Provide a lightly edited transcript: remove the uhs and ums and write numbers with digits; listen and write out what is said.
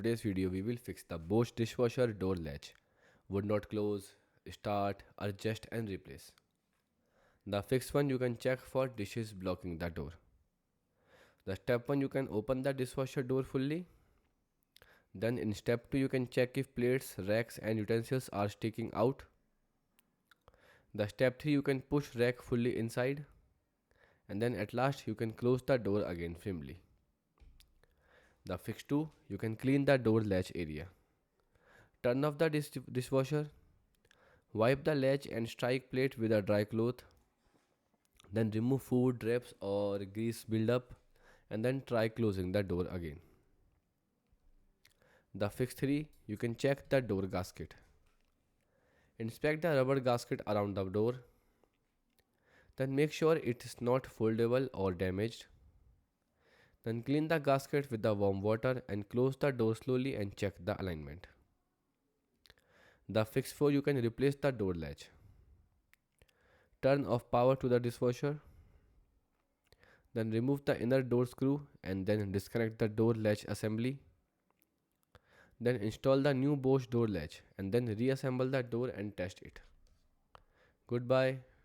today's video we will fix the Bosch dishwasher door latch. Would not close, start, adjust and replace. The fixed one you can check for dishes blocking the door. The step 1 you can open the dishwasher door fully. Then in step 2 you can check if plates, racks and utensils are sticking out. The step 3 you can push rack fully inside. And then at last you can close the door again firmly. The fix 2 you can clean the door latch area. Turn off the dishwasher. Wipe the latch and strike plate with a dry cloth. Then remove food, drips or grease buildup and then try closing the door again. The fix 3 you can check the door gasket. Inspect the rubber gasket around the door. Then make sure it is not foldable or damaged. Then clean the gasket with the warm water and close the door slowly and check the alignment. The fix 4 you can replace the door latch. Turn off power to the dishwasher. Then remove the inner door screw and then disconnect the door latch assembly. Then install the new Bosch door latch and then reassemble the door and test it. Goodbye.